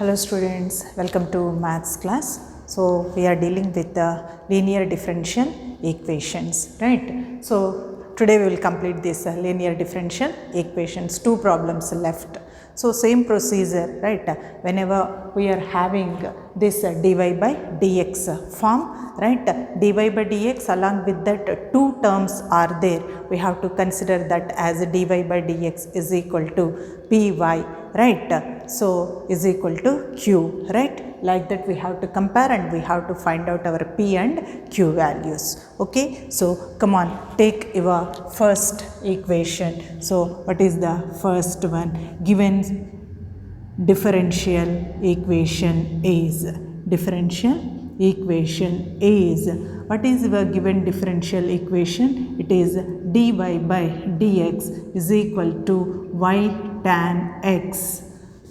Hello students, welcome to maths class. So we are dealing with the linear differential equations, right? So today we will complete this linear differential equations, two problems left. So same procedure, right? Whenever we are having this dy by dx form, right? dy by dx, along with that two terms are there, we have to consider that as dy by dx is equal to py, right? So is equal to q, right? Like that we have to compare and we have to find out our p and q values. Okay, so come on, take your first equation. So what is the first one? Given differential equation is what is the given differential equation? It is dy by dx is equal to y tan x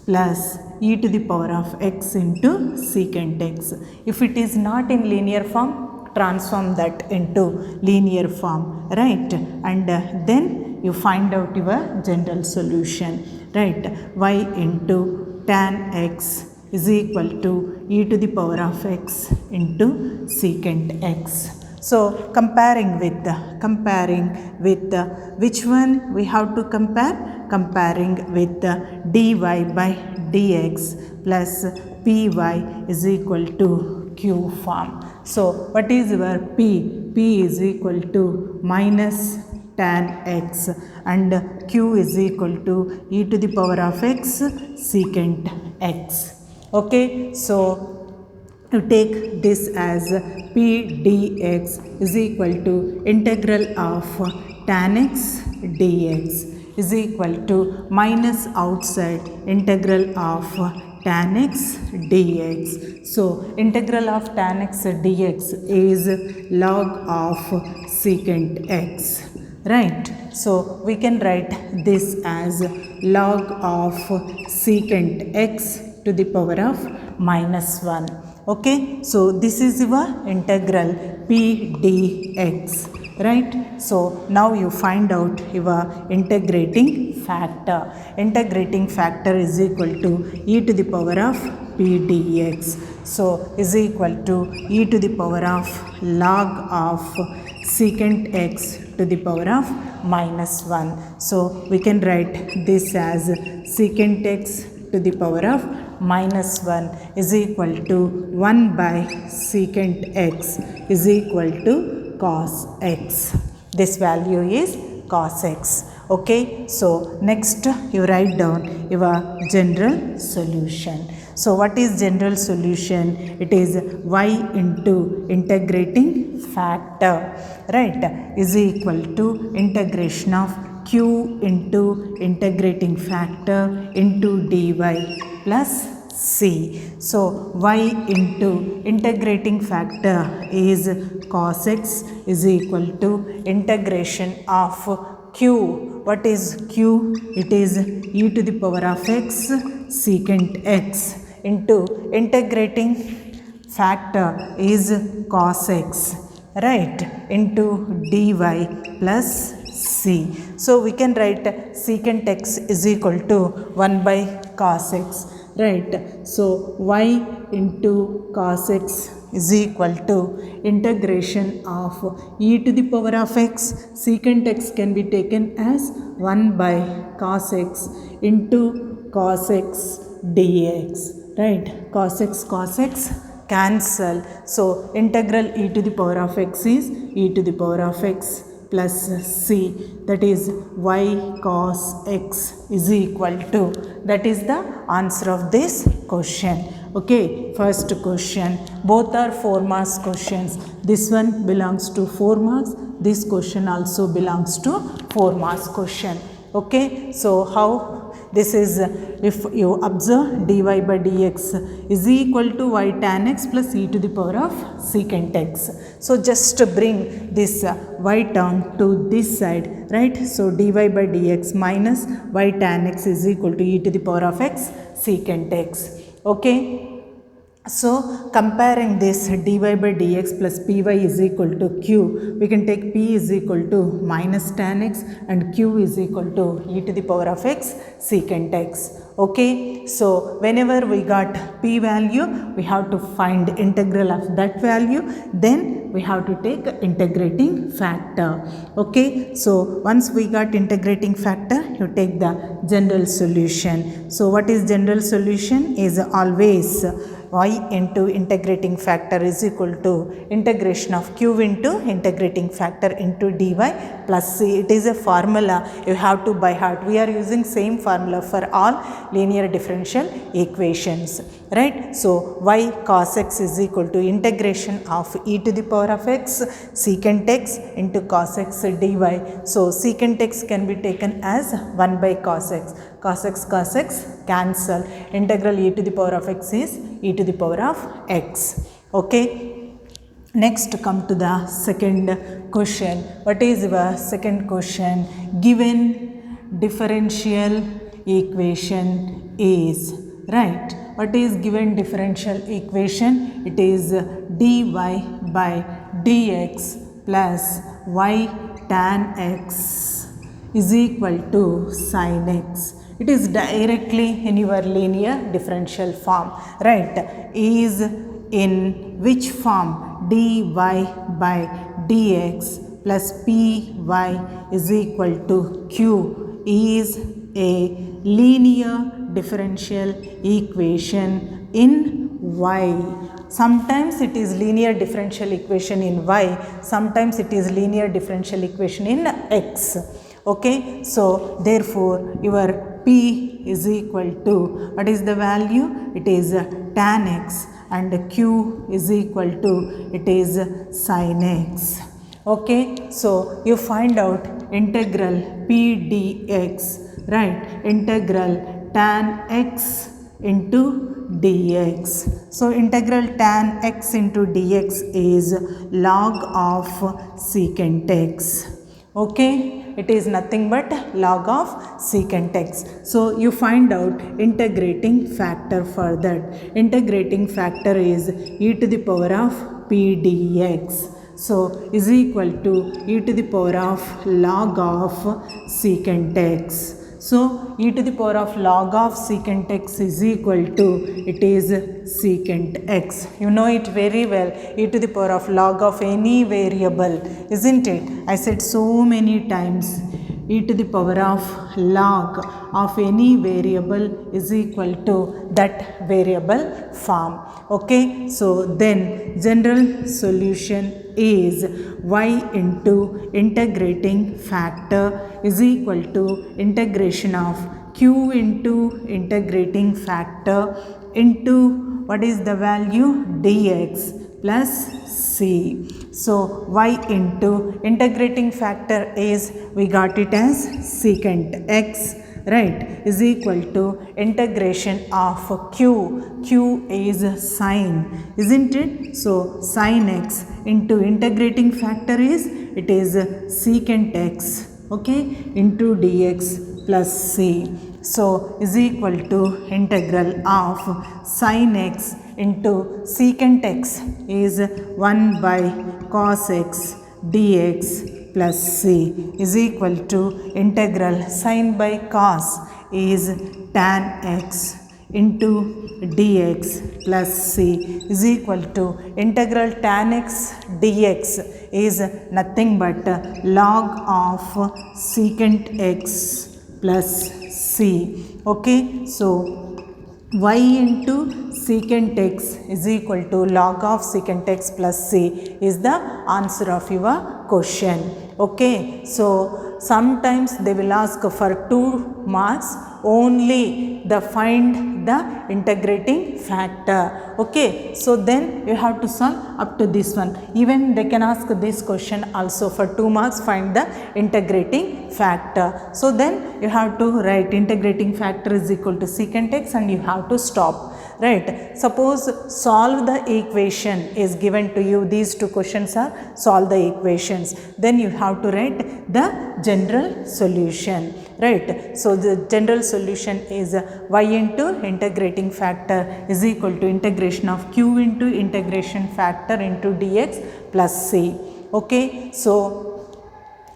plus e to the power of x into secant x. If it is not in linear form, transform that into linear form, right? And then you find out your general solution, right? Y into tan x is equal to e to the power of x into secant x. So comparing with which one we have to compare? Comparing with dy by dx plus py is equal to q form. So what is your p? P is equal to minus tan x and q is equal to e to the power of x secant x. Okay, so you take this as p dx is equal to integral of tan x dx is equal to minus outside integral of tan x dx. So integral of tan x dx is log of secant x, right? So we can write this as log of secant x to the power of minus 1. Okay, so this is your integral p dx, right? So now you find out your integrating factor. Integrating factor is equal to e to the power of p dx. So is equal to e to the power of log of secant x to the power of minus 1. So we can write this as secant x to the power of minus 1 is equal to 1 by secant x is equal to cos x. This value is cos x. Okay, so next you write down your general solution. So what is general solution? It is y into integrating factor, right, is equal to integration of q into integrating factor into dy plus c. So y into integrating factor is cos x is equal to integration of q. What is q? It is e to the power of x secant x into integrating factor is cos x, right, into dy plus c. So we can write secant x is equal to 1 by cos x, right? So y into cos x is equal to integration of e to the power of x. Secant x can be taken as 1 by cos x into cos x dx, right? Cos x cancel. So integral e to the power of x is e to the power of x plus c, that is y cos x is equal to, that is the answer of this question. Okay, first question, both are 4 marks questions. This one belongs to 4 marks, this question also belongs to 4 marks question. Okay, so how this is? If you observe dy by dx is equal to y tan x plus e to the power of secant x. So just bring this y term to this side, right? So dy by dx minus y tan x is equal to e to the power of x secant x. Okay, So comparing this dy by dx plus py is equal to q, we can take p is equal to minus tan x and q is equal to e to the power of x secant x. Okay, so whenever we got p value, we have to find integral of that value, then we have to take integrating factor. Okay, so once we got integrating factor, you take the general solution. So what is general solution? Is always y into integrating factor is equal to integration of q into integrating factor into dy plus c. It is a formula you have to by heart. We are using same formula for all linear differential equations, right? So y cos x is equal to integration of e to the power of x secant x into cos x dy. So secant x can be taken as 1 by cos x. Cos x cancel. Integral e to the power of x is e to the power of x. Okay. Next come to the second question. What is the second question? Given differential equation is, right? What is given differential equation? It is dy by dx plus y tan x is equal to sin x. It is directly in your linear differential form, right? Is in which form? Dy by dx plus py is equal to q is a linear differential equation in y. Sometimes it is linear differential equation in y, sometimes it is linear differential equation in x. Okay, so therefore your p is equal to, what is the value? It is tan x, and q is equal to, it is sin x. Okay, so you find out integral p dx, right? Integral tan x into dx. So integral tan x into dx is log of secant x. Okay, it is nothing but log of secant x. So you find out integrating factor for that. Integrating factor is e to the power of p dx. So is equal to e to the power of log of secant x. So e to the power of log of secant x is equal to, it is secant x. You know it very well, e to the power of log of any variable, isn't it? I said so many times, e to the power of log of any variable is equal to that variable form. Okay, so then general solution is y into integrating factor is equal to integration of q into integrating factor into, what is the value? Dx plus c. So y into integrating factor is, we got it as secant x, right, is equal to integration of q is sin, isn't it? So sin x into integrating factor is, it is secant x, okay, into dx plus c. So is equal to integral of sin x into secant x is 1 by cos x dx plus c is equal to integral sin by cos is tan x into dx plus c is equal to integral tan x dx is nothing but log of secant x plus c. Okay, so y into secant x is equal to log of secant x plus c is the answer of your question. Okay, so sometimes they will ask for 2 marks only the find the integrating factor. Okay, so then you have to solve up to this one. Even they can ask this question also for 2 marks, find the integrating factor. So then you have to write integrating factor is equal to secant x and you have to stop, right? Suppose solve the equation is given to you, these 2 questions are solve the equations, then you have to write the general solution, right? So the general solution is y into integrating factor is equal to integration of q into integration factor into dx plus c. Okay, so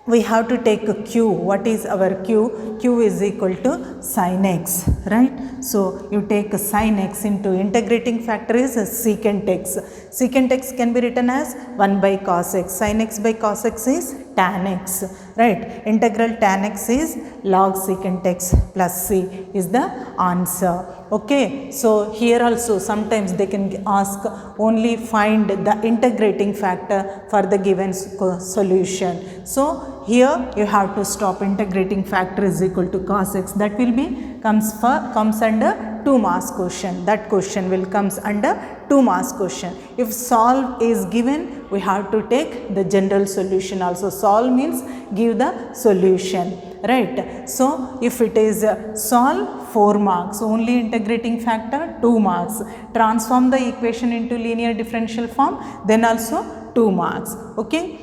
we have to take a q. What is our q? Q is equal to sin x, right? So you take a sin x into integrating factor is a secant x. Secant x can be written as 1 by cos x. Sin x by cos x is tan x, right? Integral tan x is log secant x plus c is the answer. Okay, so here also sometimes they can ask only find the integrating factor for the given solution. So here you have to stop. Integrating factor is equal to cos x. That will be comes under 2 marks question. That question will comes under 2 marks question. If solve is given, we have to take the general solution also. Solve means give the solution, right? So if it is solve, 4 marks, only integrating factor 2 marks, transform the equation into linear differential form, then also 2 marks. Okay.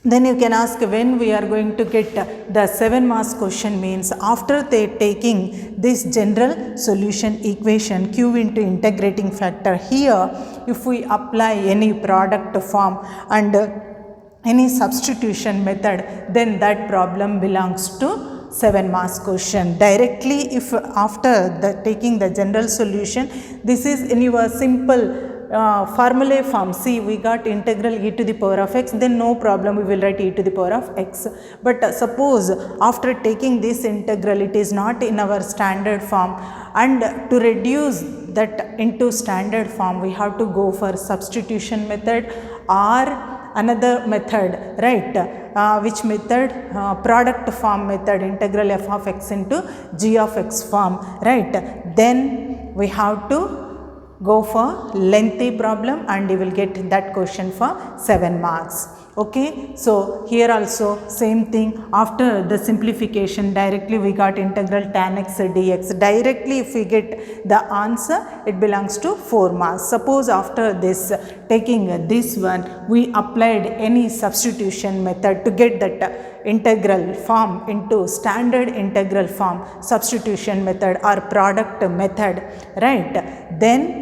Then you can ask when we are going to get the 7 marks question means after they taking this general solution equation q into integrating factor. Here if we apply any product form and any substitution method, then that problem belongs to 7 marks question. Directly if after the taking the general solution, this is in your simple formulae form. See, we got integral e to the power of x, then no problem, we will write e to the power of x. But suppose after taking this integral, it is not in our standard form, and to reduce that into standard form, we have to go for substitution method or another method, right? Which method? Product form method, integral f of x into g of x form, right? Then we have to go for lengthy problem and you will get that question for 7 marks. Okay, so here also same thing. After the simplification, directly we got integral tan x dx. Directly if we get the answer, it belongs to 4 marks. Suppose after this taking this one, we applied any substitution method to get that integral form into standard integral form, substitution method or product method, right? Then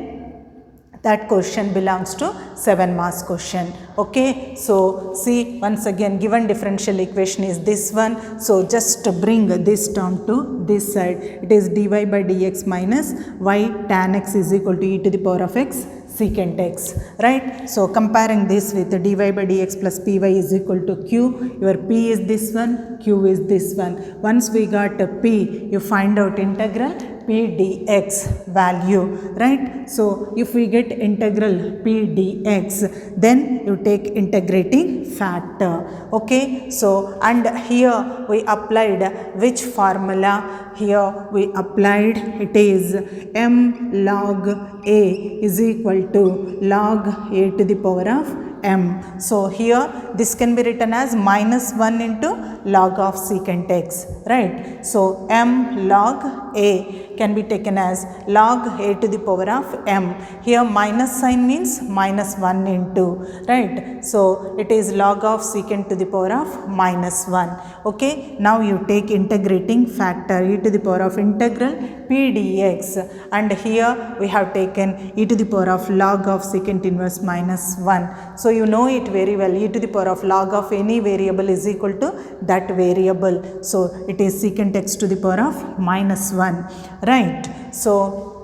that question belongs to 7 marks question. Okay, so see once again given differential equation is this one. So just bring this term to this side. It is dy by dx minus y tan x is equal to e to the power of x secant x, right? So comparing this with dy by dx plus py is equal to q. Your p is this one, q is this one. Once we got p, you find out integral p dx value, right? So if we get integral p dx, then you take integrating factor. Okay, so and here we applied which formula? Here we applied, it is m log a is equal to log a to the power of m. So here this can be written as minus 1 into log of secant x, right? So m log a can be taken as log a to the power of m. Here minus sign means minus 1 into, right? So it is log of secant to the power of minus 1. Okay, now you take integrating factor e to the power of integral p dx, and here we have taken e to the power of log of secant inverse minus 1. So you know it very well, e to the power of log of any variable is equal to that variable. So it is secant x to the power of minus 1, right? So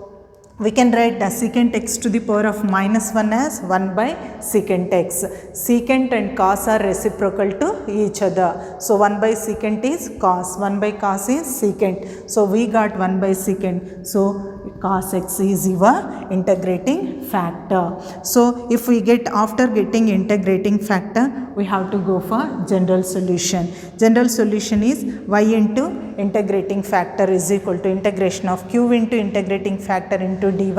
we can write the secant x to the power of minus 1 as 1 by secant x. Secant and cos are reciprocal to each other. So 1 by secant is cos, 1 by cos is secant. So we got 1 by secant. So cos x is your integrating factor. So if we get, after getting integrating factor, we have to go for general solution. General solution is y into integrating factor is equal to integration of q into integrating factor into dy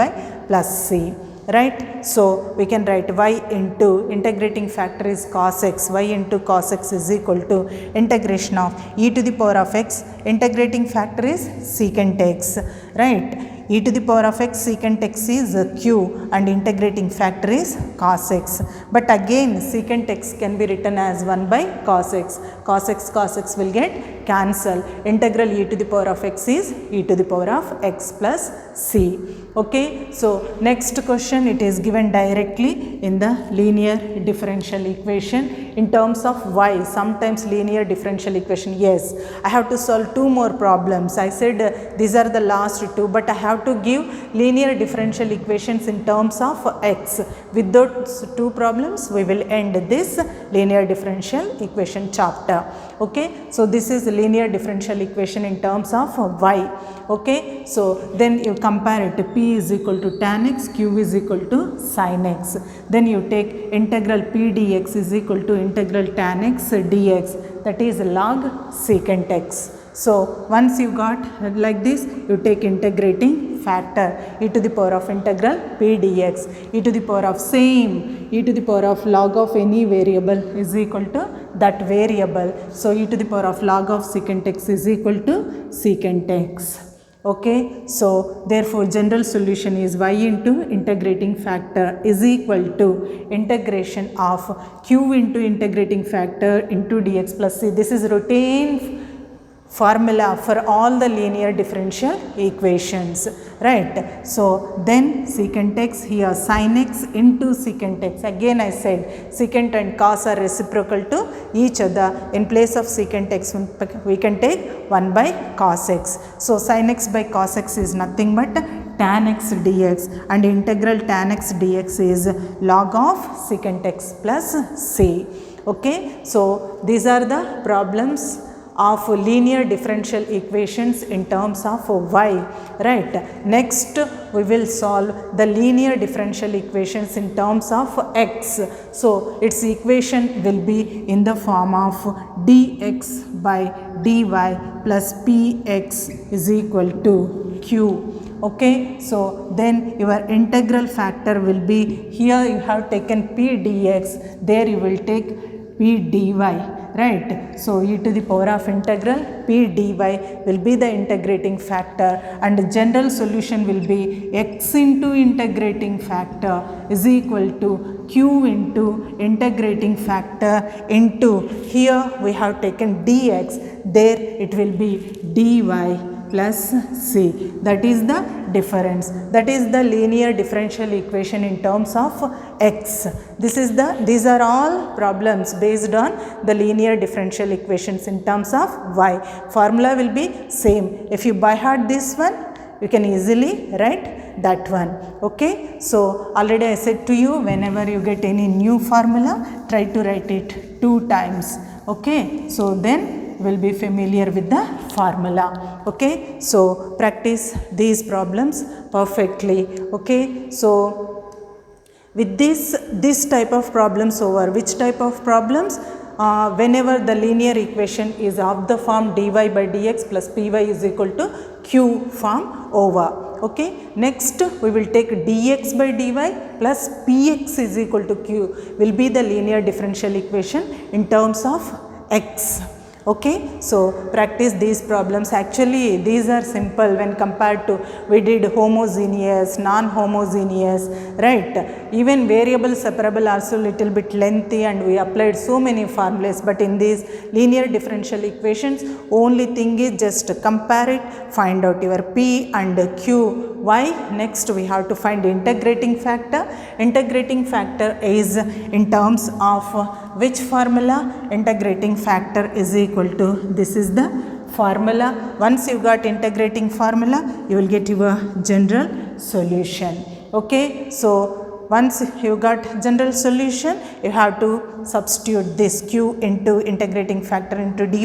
plus c, right? So we can write y into integrating factor is cos x, y into cos x is equal to integration of e to the power of x, integrating factor is secant x, right? e to the power of x secant x is q and integrating factor is cos x. But again secant x can be written as 1 by cos x. Cos x will get cancel. Integral e to the power of x is e to the power of x plus c. Okay, so next question, it is given directly in the linear differential equation in terms of y. Sometimes linear differential equation, yes, I have to solve 2 more problems. I said these are the last 2, but I have to give linear differential equations in terms of x. With those 2 problems we will end this linear differential equation chapter. Okay, so this is linear differential equation in terms of y. Okay, so then you compare it, p is equal to tan x, q is equal to sin x. Then you take integral p dx is equal to integral tan x dx, that is log secant x. So once you got like this, you take integrating factor e to the power of integral p dx, e to the power of same e to the power of log of any variable is equal to that variable. So e to the power of log of secant x is equal to secant x. Okay, so therefore general solution is y into integrating factor is equal to integration of q into integrating factor into dx plus c. This is routine formula for all the linear differential equations, right? So then secant x, here sin x into secant x. Again I said secant and cos are reciprocal to each other. In place of secant x we can take 1 by cos x. So sin x by cos x is nothing but tan x dx, and integral tan x dx is log of secant x plus c. Okay, so these are the problems of linear differential equations in terms of y, right? Next we will solve the linear differential equations in terms of x. So its equation will be in the form of dx by dy plus px is equal to q. Okay, so then your integral factor will be, here you have taken p dx, there you will take p dy, right? So e to the power of integral p dy will be the integrating factor, and general solution will be x into integrating factor is equal to q into integrating factor into, here we have taken dx, there it will be dy plus c. That is the difference. That is the linear differential equation in terms of x. These are all problems based on the linear differential equations in terms of y. Formula will be same. If you by heart this one, you can easily write that one. Okay, so already I said to you, whenever you get any new formula, try to write it 2 times. Okay, so then will be familiar with the formula. Okay, so practice these problems perfectly. Okay, so with this type of problems over, which type of problems? Whenever the linear equation is of the form dy by dx plus py is equal to q form over. Okay, next we will take dx by dy plus px is equal to q will be the linear differential equation in terms of x. Okay, so practice these problems. Actually these are simple when compared to, we did homogeneous, non-homogeneous, right? Even variable separable also little bit lengthy, and we applied so many formulas. But in these linear differential equations, only thing is just compare it, find out your p and q. Why? Next we have to find integrating factor. Integrating factor is in terms of which formula? Integrating factor is equal to, this is the formula. Once you got integrating formula, you will get your general solution. Okay, so once you got general solution, you have to substitute this q into integrating factor into dy.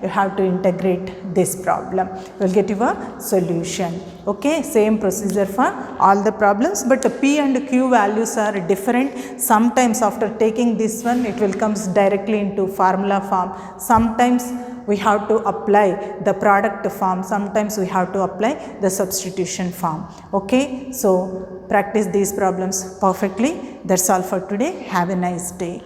You have to integrate this problem. You will get your solution. Okay, same procedure for all the problems, but the p and q values are different. Sometimes after taking this one, it will comes directly into formula form. Sometimes we have to apply the product form. Sometimes we have to apply the substitution form. Okay, so practice these problems perfectly. That's all for today. Have a nice day.